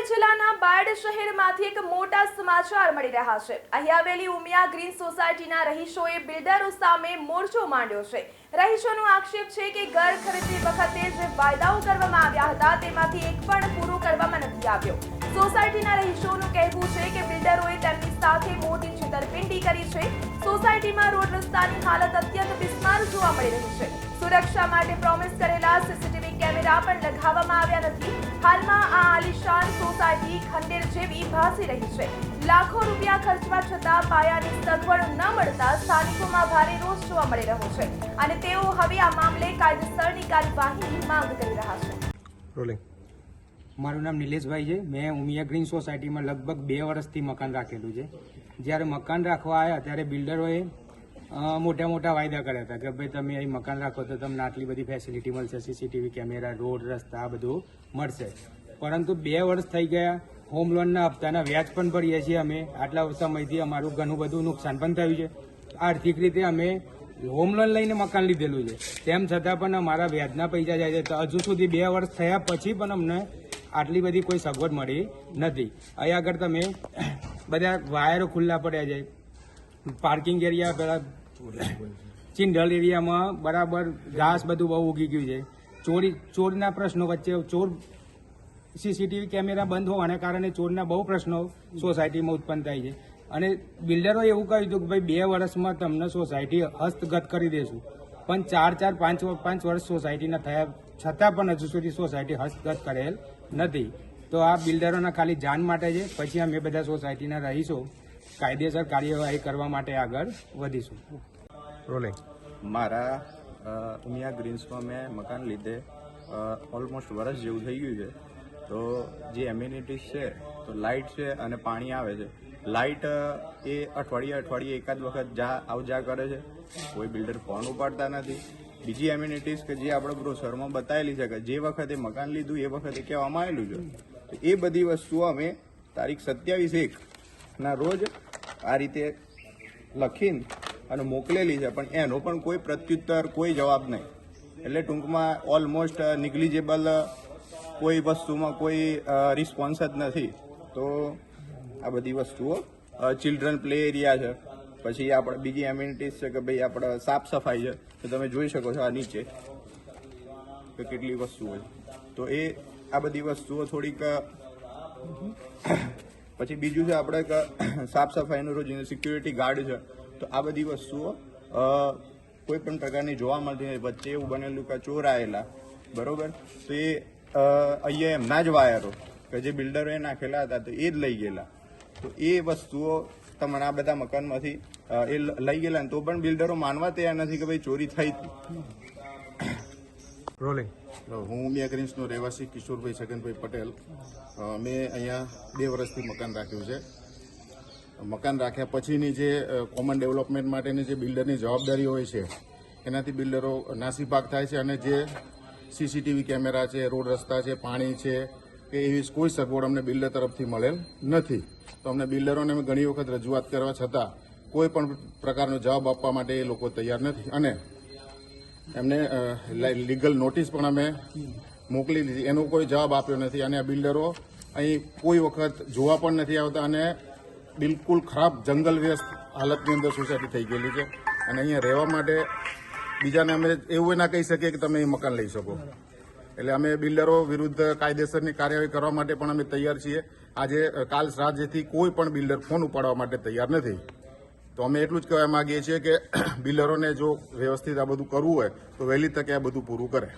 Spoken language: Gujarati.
જિલ્લાના બાયડ શહેરમાંથી એક મોટા સમાચાર મળી રહ્યા છે। અહીં આવેલી ઉમિયા ગ્રીન સોસાયટીના રહીશોએ બિલ્ડરો સામે મોરચો માંડ્યો છે। રહીશોનો આક્ષેપ છે કે ઘર ખરીદતી વખતે જે વાયદાઓ કરવામાં આવ્યા હતા તેમાંથી એક પણ પૂરો કરવામાં નથી આવ્યો। સોસાયટીના રહીશોનું કહેવું છે કે બિલ્ડરોએ તેમની સાથે મોટી છેતરપિંડી કરી છે। સોસાયટીમાં રોડ રસ્તાની હાલત અત્યંત બિસ્માર જોવા મળી રહી છે। સુરક્ષા માટે પ્રોમિસ કરેલા સીસીટીવી કેમેરા પણ લગાવવામાં આવ્યા નથી। હાલમાં આ આલિશાન સોસાયટી ખંડેર જેવી ભાસી રહી છે। લાખો રૂપિયા ખર્ચવા છતાં પાયાની સગવડ ન મળતા સ્થાનિકોમાં ભારે રોષ જોવા મળી રહ્યો છે અને તેઓ હવે આ મામલે કાયદેસરની કાર્યવાહીની માંગ કરી રહ્યા છે। મારું નામ નિલેશભાઈ છે। મેં ઉમિયા ગ્રીન સોસાયટીમાં લગભગ 2 વર્ષથી મકાન રાખેલું છે। જ્યારે મકાન રાખવા આવ્યા ત્યારે બિલ્ડરોએ મોટા મોટા વાયદા કર્યા હતા કે ભાઈ તમે અહીં મકાન રાખો તો તમને આટલી બધી ફેસિલિટી મળશે, સીસીટીવી કેમેરા, રોડ, રસ્તા આ બધું મળશે। પરંતુ 2 વર્ષ થઈ ગયા। હોમ લોનના હપ્તાના વ્યાજ પણ ભરીએ છીએ અમે। આટલા સમયથી અમારું ઘણું બધું નુકસાન પણ થયું છે। આર્થિક રીતે અમે હોમ લોન લઈને મકાન લીધેલું છે, તેમ છતાં પણ અમારા વ્યાજના પૈસા જાય છે। તો હજુ સુધી 2 વર્ષ થયા પછી પણ અમને આટલી બધી કોઈ સગવડ મળી નથી। અહીં આગળ તમે બધા વાયરો ખુલ્લા પડ્યા છે। પાર્કિંગ એરિયા પેલા ચિંડલ એરિયામાં બરાબર ઘાસ બધું બહુ ઉગી ગયું છે। ચોરના પ્રશ્નો વચ્ચે સીસીટીવી કેમેરા બંધ હોવાના કારણે ચોરના બહુ પ્રશ્નો સોસાયટીમાં ઉત્પન્ન થાય છે અને બિલ્ડરોએ એવું કહ્યું હતું કે ભાઈ 2 વર્ષમાં તમને સોસાયટી હસ્તગત કરી દઈશું, પણ 4-5 વર્ષ સોસાયટીના થયા છતાં પણ હજુ સુધી સોસાયટી હસ્તગત કરેલ નથી। તો આ બિલ્ડરોના ખાલી જાન માટે છે। પછી અમે બધા સોસાયટીના રહીશો કાયદેસર કાર્યવાહી કરવા માટે આગળ વધીશું। મારા ઉમિયા ગ્રીન્સમાં મેં મકાન લીધે ઓલમોસ્ટ વર્ષ જેવું થઈ ગયું છે। તો જે એમ્યુનિટીઝ છે તો લાઇટ છે અને પાણી આવે છે। લાઇટ એ અઠવાડિયે એકાદ વખત આવ જા કરે છે, કોઈ બિલ્ડર ફોન ઉપાડતા નથી। બીજી એમ્યુનિટીઝ કે જે આપણે બ્રોશરમાં બતાવેલી છે કે જે વખતે મકાન લીધું એ વખતે કહેવામાં આવેલું છે, તો એ બધી વસ્તુઓ અમે તારીખ 27/1 રોજ આ રીતે લખીને અને મોકલેલી છે, પણ એનો પણ કોઈ પ્રત્યુત્તર, કોઈ જવાબ નહીં। એટલે ટૂંકમાં ઓલમોસ્ટ નિગ્લિજેબલ કોઈ વસ્તુમાં કોઈ રિસ્પોન્સ જ નથી। તો આ બધી વસ્તુઓ ચિલ્ડ્રન પ્લે એરિયા છે, પછી આપણે બીજી એમ્યુનિટીઝ છે કે ભાઈ આપણે સાફ સફાઈ છે, તો તમે જોઈ શકો છો આ નીચે કે કેટલી વસ્તુઓ છે। તો એ આ બધી વસ્તુઓ થોડીક પછી બીજું છે આપણે સાફ સફાઈનું રોજ સિક્યુરિટી ગાર્ડ છે, તો આ બધી વસ્તુઓ કોઈ પણ પ્રકારની જોવા મળતી નથી। વચ્ચે એવું બનેલું કે ચોર આવેલા, બરોબર, તો એ અહીંયા એમના જ વાયરો કે જે બિલ્ડરોએ નાખેલા હતા તો એ જ લઈ ગયેલા। તો એ વસ્તુઓ તમને આ બધા મકાનમાંથી એ લઈ ગયેલા ને તો પણ બિલ્ડરો માનવા તૈયાર નથી કે ભાઈ ચોરી થઈ હતી। હું ઉમિયા ગ્રીન્સનો રહેવાસી કિશોરભાઈ છગનભાઈ પટેલ। મેં અહીંયા 2 વર્ષથી મકાન રાખ્યું છે। મકાન રાખ્યા પછીની જે કોમન ડેવલપમેન્ટ માટેની જે બિલ્ડરની જવાબદારી હોય છે એનાથી બિલ્ડરો નાસીપાક થાય છે અને જે સીસીટીવી કેમેરા છે, રોડ રસ્તા છે, પાણી છે કે એવી કોઈ સગવડ અમને બિલ્ડર તરફથી મળેલ નથી। તો અમને બિલ્ડરોને ઘણી વખત રજૂઆત કરવા છતાં કોઈ પણ પ્રકારનો જવાબ આપવા માટે એ લોકો તૈયાર નથી અને એમને લીગલ નોટિસ પણ અમે મોકલી દીધી, એનો કોઈ જવાબ આપ્યો નથી અને આ બિલ્ડરો અહીં કોઈ વખત જોવા પણ નથી આવતા અને બિલકુલ ખરાબ જંગલ વ્યસ્ત હાલતની અંદર સોસાયટી થઈ ગયેલી છે અને અહીંયા રહેવા માટે બીજાને અમે એવું ના કહી શકીએ કે તમે અહીં મકાન લઈ શકો। એટલે અમે બિલ્ડરો વિરુદ્ધ કાયદેસરની કાર્યવાહી કરવા માટે પણ અમે તૈયાર છીએ। આજે કાલ રાજ્યથી કોઈ પણ બિલ્ડર ફોન ઉપાડવા માટે તૈયાર નથી। તો અમે એટલું જ કહેવા માંગીએ છીએ કે બિલ્ડરોને જો વ્યવસ્થિત આ બધું કરવું હોય તો વહેલી તકે આ બધું પૂરું કરે।